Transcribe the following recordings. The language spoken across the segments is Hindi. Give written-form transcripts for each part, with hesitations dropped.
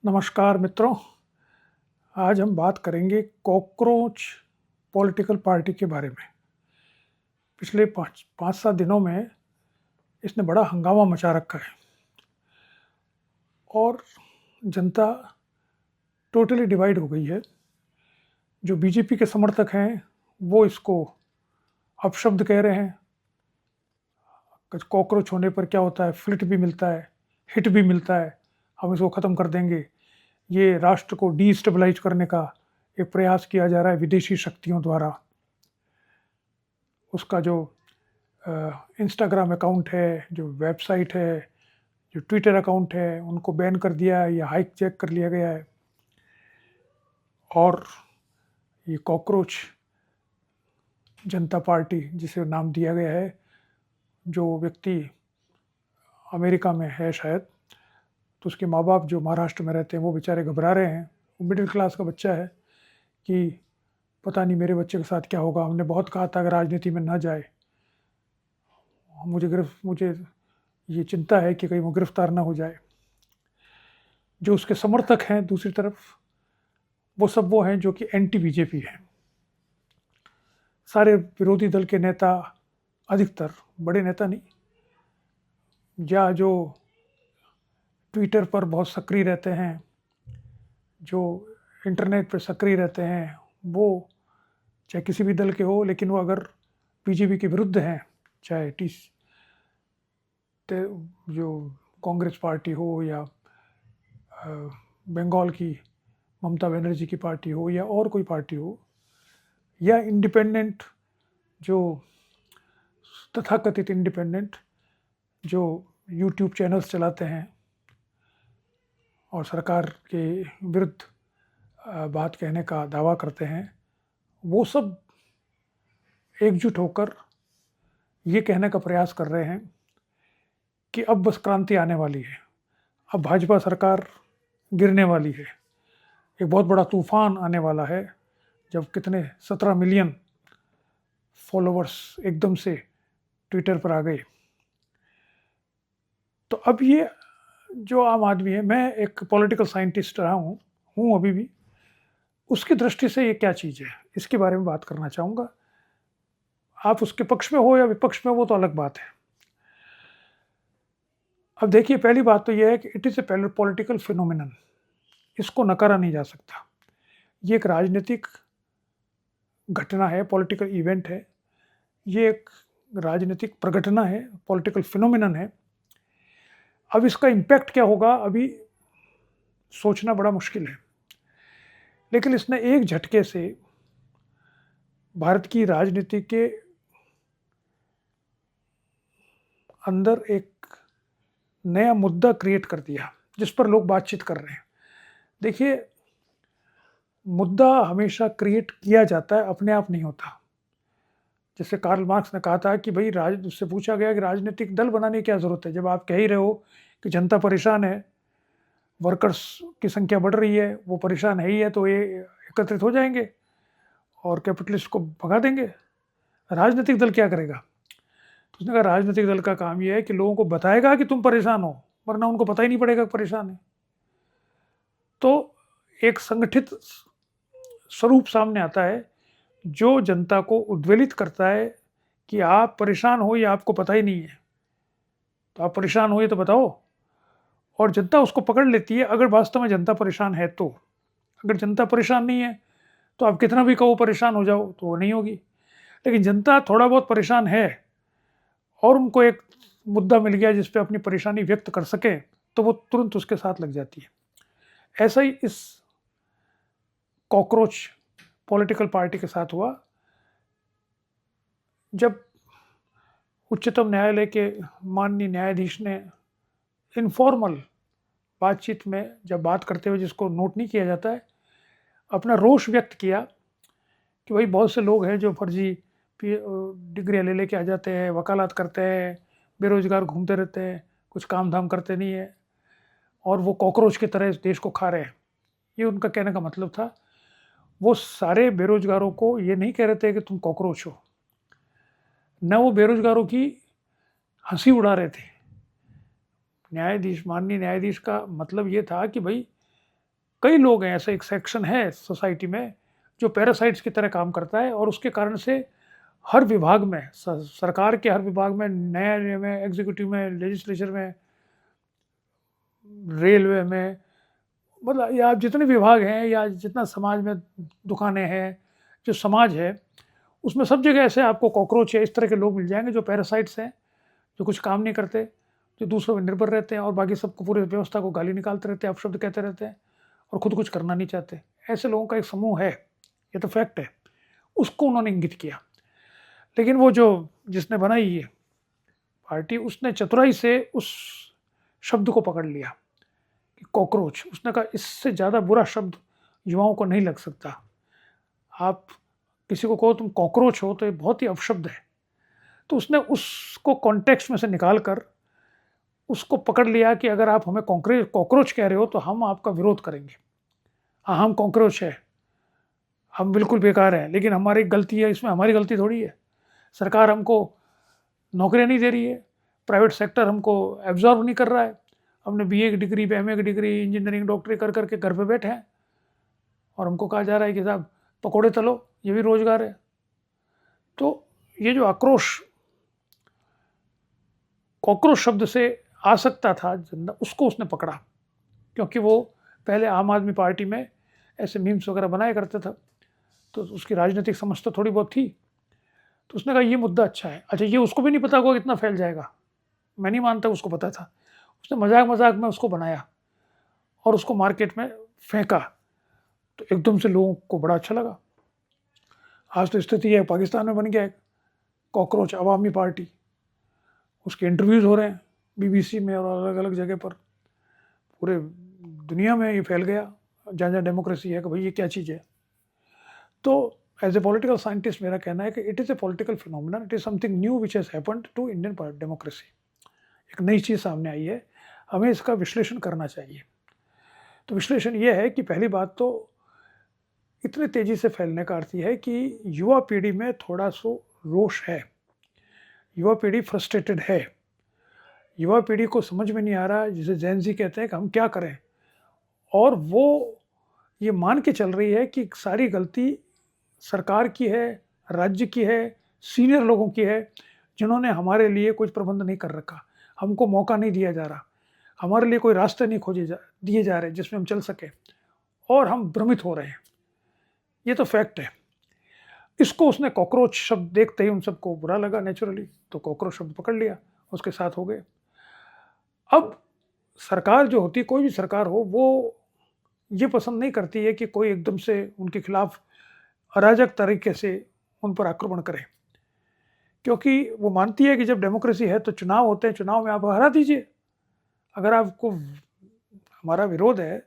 नमस्कार मित्रों। आज हम बात करेंगे कॉकरोच पॉलिटिकल पार्टी के बारे में। पिछले 5-7 दिनों में इसने बड़ा हंगामा मचा रखा है और जनता टोटली डिवाइड हो गई है। जो बीजेपी के समर्थक हैं वो इसको अपशब्द कह रहे हैं। कॉकरोच होने पर क्या होता है, फ्लिट भी मिलता है, हिट भी मिलता है, हम इसको ख़त्म कर देंगे। ये राष्ट्र को डीस्टेबलाइज करने का एक प्रयास किया जा रहा है विदेशी शक्तियों द्वारा। उसका जो इंस्टाग्राम अकाउंट है, जो वेबसाइट है, जो ट्विटर अकाउंट है, उनको बैन कर दिया है या हाइक चेक कर लिया गया है। और ये कॉकरोच जनता पार्टी जिसे नाम दिया गया है, जो व्यक्ति अमेरिका में है शायद, तो उसके माँ बाप जो महाराष्ट्र में रहते हैं वो बेचारे घबरा रहे हैं। वो मिडिल क्लास का बच्चा है कि पता नहीं मेरे बच्चे के साथ क्या होगा। हमने बहुत कहा था अगर राजनीति में ना जाए। मुझे ये चिंता है कि कहीं वो गिरफ्तार ना हो जाए। जो उसके समर्थक हैं दूसरी तरफ, वो सब वो हैं जो कि एंटी बीजेपी हैं। सारे विरोधी दल के नेता, अधिकतर बड़े नेता नहीं, या जो ट्विटर पर बहुत सक्रिय रहते हैं, जो इंटरनेट पर सक्रिय रहते हैं, वो चाहे किसी भी दल के हो, लेकिन वो अगर बीजेपी के विरुद्ध हैं, चाहे जो कांग्रेस पार्टी हो या बंगाल की ममता बनर्जी की पार्टी हो या और कोई पार्टी हो, या इंडिपेंडेंट जो तथाकथित इंडिपेंडेंट जो यूट्यूब चैनल्स चलाते हैं और सरकार के विरुद्ध बात कहने का दावा करते हैं, वो सब एकजुट होकर ये कहने का प्रयास कर रहे हैं कि अब बस क्रांति आने वाली है, अब भाजपा सरकार गिरने वाली है, एक बहुत बड़ा तूफान आने वाला है। जब कितने 17 मिलियन फॉलोवर्स एकदम से ट्विटर पर आ गए, तो अब ये जो आम आदमी है, मैं एक पॉलिटिकल साइंटिस्ट रहा हूँ अभी भी, उसकी दृष्टि से ये क्या चीज़ है इसके बारे में बात करना चाहूँगा। आप उसके पक्ष में हो या विपक्ष में, वो तो अलग बात है। अब देखिए, पहली बात तो यह है कि it is a political phenomenon, इसको नकारा नहीं जा सकता। ये एक राजनीतिक घटना है, पॉलिटिकल इवेंट है, ये एक राजनीतिक प्रगटना है, पॉलिटिकल फिनोमिनन है। अब इसका इम्पैक्ट क्या होगा अभी सोचना बड़ा मुश्किल है, लेकिन इसने एक झटके से भारत की राजनीति के अंदर एक नया मुद्दा क्रिएट कर दिया जिस पर लोग बातचीत कर रहे हैं। देखिए, मुद्दा हमेशा क्रिएट किया जाता है, अपने आप नहीं होता। जैसे कार्ल मार्क्स ने कहा था कि भाई उससे पूछा गया कि राजनीतिक दल बनाने की क्या ज़रूरत है, जब आप कह ही रहे हो कि जनता परेशान है, वर्कर्स की संख्या बढ़ रही है, वो परेशान है ही है, तो ये एकत्रित हो जाएंगे और कैपिटलिस्ट को भगा देंगे। राजनीतिक दल क्या करेगा? तो उसने कहा राजनीतिक दल का काम ये है कि लोगों को बताएगा कि तुम परेशान हो, वरना उनको पता ही नहीं पड़ेगा कि परेशान है। तो एक संगठित स्वरूप सामने आता है जो जनता को उद्वेलित करता है कि आप परेशान हो या आपको पता ही नहीं है, तो आप परेशान हो ये तो बताओ। और जनता उसको पकड़ लेती है अगर वास्तव में जनता परेशान है तो। अगर जनता परेशान नहीं है तो आप कितना भी कहो परेशान हो जाओ तो वो नहीं होगी। लेकिन जनता थोड़ा बहुत परेशान है और उनको एक मुद्दा मिल गया जिस पे अपनी परेशानी व्यक्त कर सके, तो वो तुरंत उसके साथ लग जाती है। ऐसा ही इस कॉकरोच पॉलिटिकल पार्टी के साथ हुआ। जब उच्चतम न्यायालय के माननीय न्यायाधीश ने इनफॉर्मल बातचीत में जब बात करते हुए, जिसको नोट नहीं किया जाता है, अपना रोष व्यक्त किया कि भाई बहुत से लोग हैं जो फर्जी डिग्रियाँ ले लेके आ जाते हैं, वकालत करते हैं, बेरोजगार घूमते रहते हैं, कुछ काम धाम करते नहीं है और वो कॉकरोच की तरह इस देश को खा रहे हैं। ये उनका कहने का मतलब था। वो सारे बेरोजगारों को ये नहीं कह रहे थे कि तुम कॉकरोच हो, न वो बेरोजगारों की हंसी उड़ा रहे थे। माननीय न्यायाधीश का मतलब ये था कि भाई कई लोग हैं, ऐसा एक सेक्शन है सोसाइटी में जो पैरासाइट्स की तरह काम करता है, और उसके कारण से हर विभाग में, सरकार के हर विभाग में, न्यायालय में, एग्जीक्यूटिव में, लेजिस्लेचर में, रेलवे में, मतलब या जितने विभाग हैं या जितना समाज में दुकानें हैं, जो समाज है उसमें सब जगह ऐसे आपको कॉकरोच है इस तरह के लोग मिल जाएंगे जो पैरासाइट्स हैं, जो कुछ काम नहीं करते, जो दूसरों पर निर्भर रहते हैं और बाकी सबको, पूरे व्यवस्था को गाली निकालते रहते हैं, अपशब्द कहते रहते हैं और खुद कुछ करना नहीं चाहते। ऐसे लोगों का एक समूह है, ये तो फैक्ट है। उसको उन्होंने इंगित किया। लेकिन वो जो जिसने बनाई ये पार्टी, उसने चतुराई से उस शब्द को पकड़ लिया कि कॉकरोच। उसने कहा इससे ज़्यादा बुरा शब्द युवाओं को नहीं लग सकता। आप किसी को कहो तुम कॉकरोच हो तो ये बहुत ही अपशब्द है। तो उसने उसको कॉन्टेक्स्ट में से निकाल कर उसको पकड़ लिया कि अगर आप हमें कॉकरोच कह रहे हो तो हम आपका विरोध करेंगे। हाँ, हम कॉकरोच है, हम बिल्कुल बेकार हैं, लेकिन हमारी गलती है, इसमें हमारी गलती थोड़ी है। सरकार हमको नौकरियां नहीं दे रही है, प्राइवेट सेक्टर हमको एब्जॉर्व नहीं कर रहा है, हमने बीए की डिग्री, एमए की डिग्री, इंजीनियरिंग, डॉक्टरी कर करके घर पे बैठे हैं और हमको कहा जा रहा है कि साहब पकोड़े तलो, ये भी रोजगार है। तो ये जो आक्रोश कॉकरोच शब्द से आ सकता था, उसको उसने पकड़ा, क्योंकि वो पहले आम आदमी पार्टी में ऐसे मीम्स वगैरह बनाया करता था, तो उसकी राजनीतिक समझ तो थोड़ी बहुत थी। तो उसने कहा ये मुद्दा अच्छा है। अच्छा, ये उसको भी नहीं पता होगा कितना फैल जाएगा, मैं नहीं मानता उसको पता था। उसने मजाक मजाक में उसको बनाया और उसको मार्केट में फेंका, तो एकदम से लोगों को बड़ा अच्छा लगा। आज तो स्थिति है, पाकिस्तान में बन गया एक कॉकरोच अवामी पार्टी। उसके इंटरव्यूज़ हो रहे हैं बीबीसी में और अलग अलग जगह पर, पूरे दुनिया में ये फैल गया जहाँ जहाँ डेमोक्रेसी है कि भाई ये क्या चीज़ है। तो एज ए पॉलिटिकल साइंटिस्ट मेरा कहना है कि it is a political phenomena, it is something new which has happened to Indian democracy. एक नई चीज़ सामने आई है, हमें इसका विश्लेषण करना चाहिए। तो विश्लेषण ये है कि पहली बात तो इतने तेज़ी से फैलने का अर्थ ये है कि युवा पीढ़ी में थोड़ा सा रोष है, युवा पीढ़ी फ्रस्ट्रेटेड है, युवा पीढ़ी को समझ में नहीं आ रहा, जिसे जेन ज़ी कहते हैं, कि हम क्या करें। और वो ये मान के चल रही है कि सारी गलती सरकार की है, राज्य की है, सीनियर लोगों की है, जिन्होंने हमारे लिए कुछ प्रबंध नहीं कर रखा, हमको मौका नहीं दिया जा रहा, हमारे लिए कोई रास्ते नहीं दिए जा रहे जिसमें हम चल सके, और हम भ्रमित हो रहे हैं। ये तो फैक्ट है। इसको उसने कॉकरोच शब्द देखते ही उन सबको बुरा लगा नेचुरली, तो कॉकरोच शब्द पकड़ लिया, उसके साथ हो गए। अब सरकार जो होती, कोई भी सरकार हो, वो ये पसंद नहीं करती है कि कोई एकदम से उनके खिलाफ अराजक तरीके से उन पर आक्रमण करे, क्योंकि वो मानती है कि जब डेमोक्रेसी है तो चुनाव होते हैं, चुनाव में आप हरा दीजिए। अगर आपको हमारा विरोध है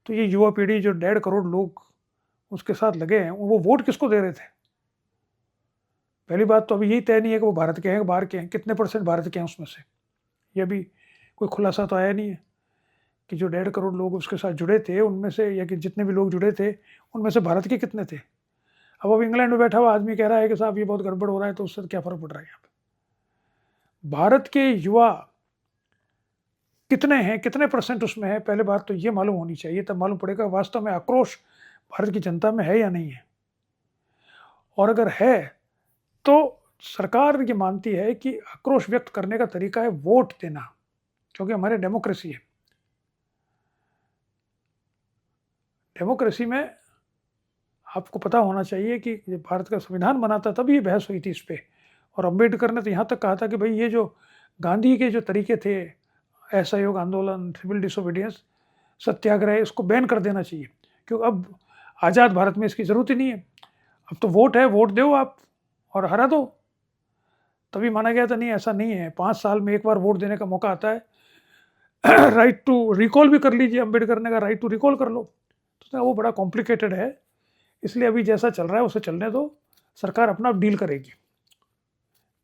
तो ये युवा पीढ़ी जो 1.5 करोड़ लोग उसके साथ लगे हैं, वो वोट किसको दे रहे थे? पहली बात तो अभी यही तय नहीं है कि वो भारत के हैं, बाहर के हैं, कितने % भारत के हैं उसमें से, ये भी कोई खुलासा तो आया नहीं है कि जो 1.5 करोड़ लोग उसके साथ जुड़े थे उनमें से, या कि जितने भी लोग जुड़े थे उनमें से भारत के कितने थे। अब इंग्लैंड में बैठा हुआ आदमी कह रहा है कि साहब ये बहुत गड़बड़ हो रहा है, तो उससे क्या फ़र्क पड़ रहा है यहाँ पे। भारत के युवा कितने हैं, कितने % उसमें है, पहले बात तो ये मालूम होनी चाहिए, तब मालूम पड़ेगा वास्तव में आक्रोश भारत की जनता में है या नहीं है। और अगर है तो सरकार ये मानती है कि आक्रोश व्यक्त करने का तरीका है वोट देना, क्योंकि हमारे डेमोक्रेसी है। डेमोक्रेसी में आपको पता होना चाहिए कि भारत का संविधान बना था तब ये बहस हुई थी इस पे, और अम्बेडकर ने तो यहाँ तक कहा था कि भाई ये जो गांधी के जो तरीके थे, असहयोग आंदोलन, सिविल डिसोबीडियंस, सत्याग्रह, इसको बैन कर देना चाहिए, क्योंकि अब आज़ाद भारत में इसकी ज़रूरत ही नहीं है। अब तो वोट है, वोट दो आप और हरा दो। तभी माना गया था नहीं, ऐसा नहीं है, 5 साल में एक बार वोट देने का मौका आता है। राइट टू रिकॉल भी कर लीजिए, अम्बेडकर ने कहा राइट टू रिकॉल कर लो। तो वो बड़ा कॉम्प्लिकेटेड है, इसलिए अभी जैसा चल रहा है उसे चलने दो, सरकार अपना डील करेगी।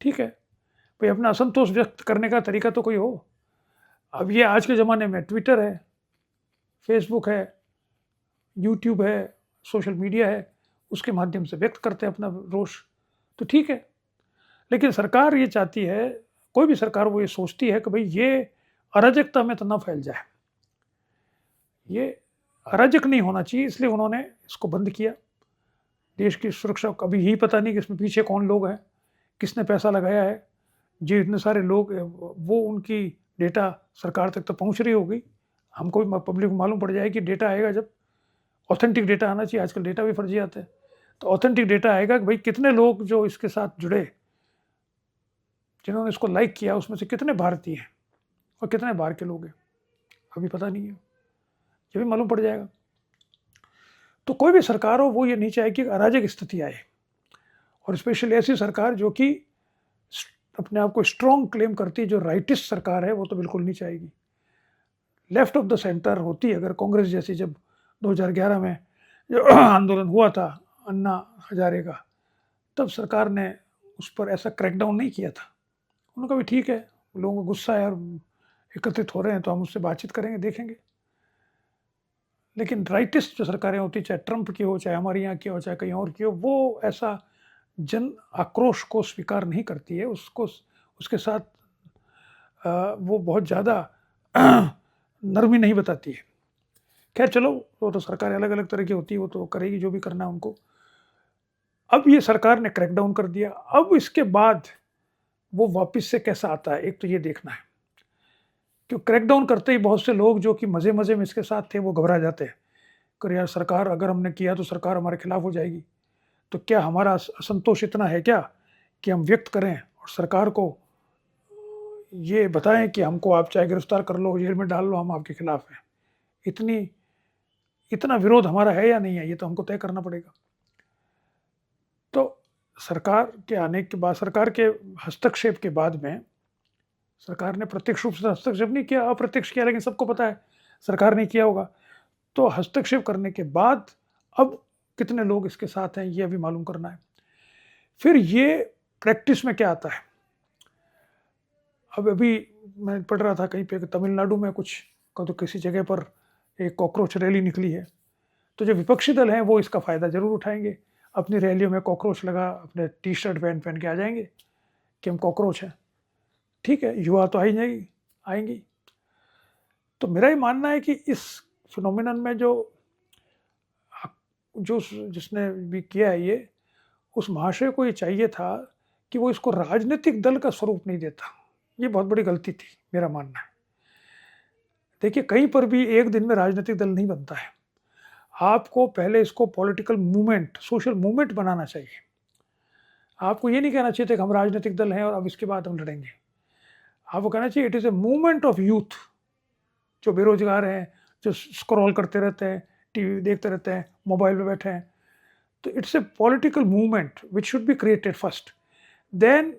ठीक है भाई, अपना असंतोष व्यक्त करने का तरीका तो कोई हो। अब ये आज के ज़माने में ट्विटर है, फेसबुक है, यूट्यूब है, सोशल मीडिया है, उसके माध्यम से व्यक्त करते हैं अपना रोष, तो ठीक है। लेकिन सरकार ये चाहती है, कोई भी सरकार वो ये सोचती है कि भाई ये अराजकता में तो ना फैल जाए, ये अराजक नहीं होना चाहिए, इसलिए उन्होंने इसको बंद किया। देश की सुरक्षा को अभी यही पता नहीं कि इसमें पीछे कौन लोग हैं, किसने पैसा लगाया है। जो इतने सारे लोग वो उनकी डेटा सरकार तक तो पहुंच रही होगी, हमको भी पब्लिक को मालूम पड़ जाए कि डेटा आएगा जब ऑथेंटिक डेटा आना चाहिए। आजकल डेटा भी फर्जी आते हैं, तो ऑथेंटिक डेटा आएगा कि भाई कितने लोग जो इसके साथ जुड़े, जिन्होंने इसको लाइक किया, उसमें से कितने भारतीय हैं और कितने बाहर के लोग हैं, अभी पता नहीं है, ये भी मालूम पड़ जाएगा। तो कोई भी सरकार हो, वो ये नहीं चाहे कि अराजक स्थिति आए, और स्पेशली ऐसी सरकार जो कि अपने आप को स्ट्रॉन्ग क्लेम करती है, जो राइटिस्ट सरकार है, वो तो बिल्कुल नहीं चाहेगी। लेफ्ट ऑफ द सेंटर होती अगर कांग्रेस जैसी, जब 2011 में जो आंदोलन हुआ था अन्ना हजारे का, तब सरकार ने उस पर ऐसा क्रैकडाउन नहीं किया था। उनका भी ठीक है, लोगों को गुस्सा है और एकत्रित हो रहे हैं, तो हम उससे बातचीत करेंगे, देखेंगे। लेकिन राइटिस्ट जो सरकारें होती, चाहे ट्रंप की हो, चाहे हमारे यहाँ की हो, चाहे कहीं और की हो, वो ऐसा जन आक्रोश को स्वीकार नहीं करती है, उसको उसके साथ वो बहुत ज़्यादा नरमी नहीं बताती है। खैर चलो, वो तो सरकार अलग अलग तरह की होती है, वो तो करेगी जो भी करना है उनको। अब ये सरकार ने क्रैकडाउन कर दिया, अब इसके बाद वो वापस से कैसा आता है, एक तो ये देखना है। क्यों क्रैकडाउन करते ही बहुत से लोग जो कि मज़े मज़े में इसके साथ थे, वो घबरा जाते हैं कि यार सरकार अगर हमने किया तो सरकार हमारे खिलाफ हो जाएगी। तो क्या हमारा असंतोष इतना है क्या कि हम व्यक्त करें और सरकार को ये बताएं कि हमको आप चाहे गिरफ्तार कर लो, जेल में डाल लो, हम आपके खिलाफ हैं। इतना विरोध हमारा है या नहीं है, ये तो हमको तय करना पड़ेगा। तो सरकार के आने के बाद, सरकार के हस्तक्षेप के बाद में, सरकार ने प्रत्यक्ष रूप से हस्तक्षेप नहीं किया, अप्रत्यक्ष किया, लेकिन सबको पता है सरकार नहीं किया होगा। तो हस्तक्षेप करने के बाद अब कितने लोग इसके साथ हैं, ये अभी मालूम करना है। फिर ये प्रैक्टिस में क्या आता है। अब अभी मैं पढ़ रहा था कहीं पे तमिलनाडु में कुछ तो किसी जगह पर एक कॉकरोच रैली निकली है, तो जो विपक्षी दल हैं वो इसका फ़ायदा ज़रूर उठाएंगे, अपनी रैलियों में कॉकरोच लगा अपने टी शर्ट पहन पहन के आ जाएंगे कि हम कॉकरोच हैं। ठीक है, युवा तो आएंगी। तो मेरा ये मानना है कि इस फिनोमिनन में जिसने भी किया है ये, उस महाशय को ये चाहिए था कि वो इसको राजनीतिक दल का स्वरूप नहीं देता। ये बहुत बड़ी गलती थी, मेरा मानना है। देखिए, कहीं पर भी एक दिन में राजनीतिक दल नहीं बनता है। आपको पहले इसको पॉलिटिकल मूवमेंट, सोशल मूवमेंट बनाना चाहिए। आपको ये नहीं कहना चाहिए था कि हम राजनीतिक दल हैं और अब इसके बाद हम लड़ेंगे। आपको कहना चाहिए it is a movement of youth, जो बेरोजगार हैं, जो स्क्रॉल करते रहते हैं, टीवी देखते रहते हैं, मोबाइल पे बैठे हैं। तो it's a political movement which should be created first, then.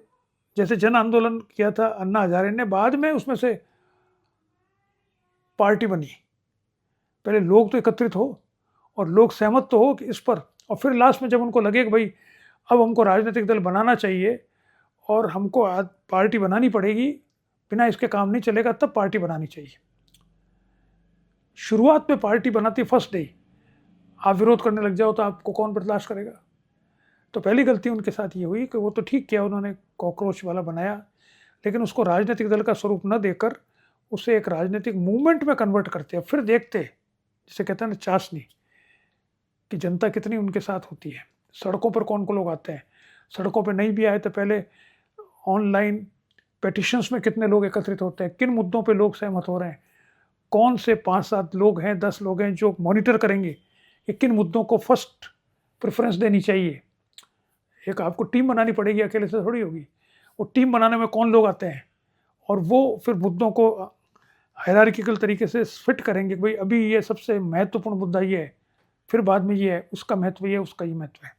जैसे जन आंदोलन किया था अन्ना हजारे ने, बाद में उसमें से पार्टी बनी। पहले लोग तो एकत्रित हो और लोग सहमत तो हो कि इस पर, और फिर लास्ट में जब उनको लगे कि भाई अब हमको राजनीतिक दल बनाना चाहिए और हमको पार्टी बनानी पड़ेगी, बिना इसके काम नहीं चलेगा, तब पार्टी बनानी चाहिए। शुरुआत में पार्टी बनाती फर्स्ट डे आप विरोध करने लग जाओ तो आपको कौन बर्दाश्त करेगा। तो पहली गलती उनके साथ ये हुई कि वो तो ठीक किया उन्होंने, कॉकरोच वाला बनाया, लेकिन उसको राजनीतिक दल का स्वरूप न देकर उसे एक राजनीतिक मूवमेंट में कन्वर्ट करते हैं। फिर देखते, जिसे कहते हैं ना चाशनी, कि जनता कितनी उनके साथ होती है। सड़कों पर कौन लोग आते हैं, सड़कों पर नहीं भी आए तो पहले ऑनलाइन पेटिशंस में कितने लोग एकत्रित होते हैं, किन मुद्दों पे लोग सहमत हो रहे हैं, कौन से 5-7 लोग हैं, 10 लोग हैं जो मॉनिटर करेंगे कि किन मुद्दों को फर्स्ट प्रेफरेंस देनी चाहिए। एक आपको टीम बनानी पड़ेगी, अकेले से थोड़ी होगी। वो टीम बनाने में कौन लोग आते हैं, और वो फिर मुद्दों को हायरार्किकल तरीके से फिट करेंगे कि भाई अभी ये सबसे महत्वपूर्ण मुद्दा ये है, फिर बाद में ये है, उसका महत्व ये है, उसका ये महत्व है।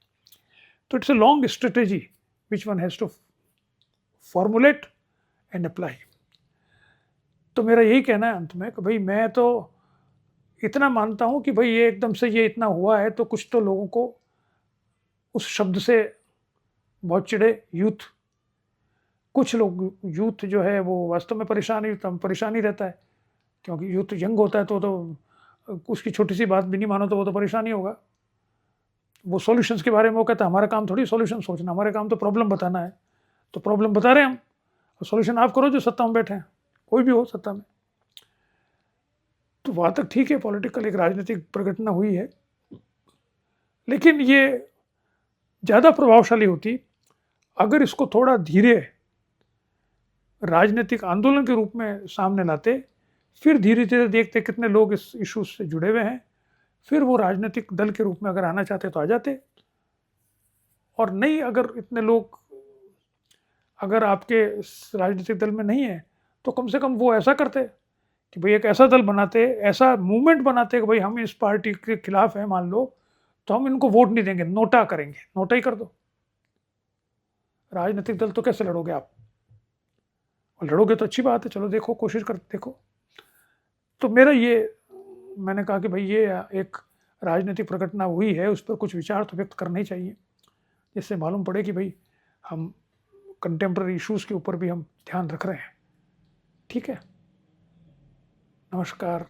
तो it's a long strategy which one has to formulate and apply. तो मेरा यही कहना है अंत में कि भाई मैं तो इतना मानता हूँ कि भाई ये एकदम से ये इतना हुआ है, तो कुछ तो लोगों को उस शब्द से बहुत चिढ़े यूथ। कुछ लोग, यूथ जो है वो वास्तव में परेशानी रहता है, क्योंकि यूथ यंग होता है तो उसकी छोटी सी बात भी नहीं मानो तो वो तो परेशानी होगा। वो सॉल्यूशंस के बारे में वो कहता है हमारा काम थोड़ी सॉल्यूशन सोचना, हमारे काम तो प्रॉब्लम बताना है। तो प्रॉब्लम बता रहे हैं हम, और सॉल्यूशन आप करो जो सत्ता में बैठे हैं, कोई भी हो सत्ता में। तो वहाँ तक ठीक है, पॉलिटिकल एक राजनीतिक प्रगटना हुई है, लेकिन ये ज़्यादा प्रभावशाली होती अगर इसको थोड़ा धीरे राजनीतिक आंदोलन के रूप में सामने लाते, फिर धीरे धीरे देखते कितने लोग इस इशू से जुड़े हुए हैं, फिर वो राजनीतिक दल के रूप में अगर आना चाहते तो आ जाते, और नहीं अगर इतने लोग अगर आपके राजनीतिक दल में नहीं है तो कम से कम वो ऐसा करते कि भाई एक ऐसा दल बनाते, ऐसा मूवमेंट बनाते कि भाई हम इस पार्टी के खिलाफ हैं मान लो, तो हम इनको वोट नहीं देंगे, नोटा करेंगे, नोटा ही कर दो। राजनीतिक दल तो कैसे लड़ोगे आप, और लड़ोगे तो अच्छी बात है, चलो देखो, कोशिश कर देखो। तो मेरा ये, मैंने कहा कि भाई ये एक राजनीतिक प्रगटना हुई है, उस पर कुछ विचार तो व्यक्त करना ही चाहिए, जिससे मालूम पड़े कि भाई हम कंटेम्प्रेरी इश्यूज़ के ऊपर भी हम ध्यान रख रहे हैं। ठीक है, नमस्कार।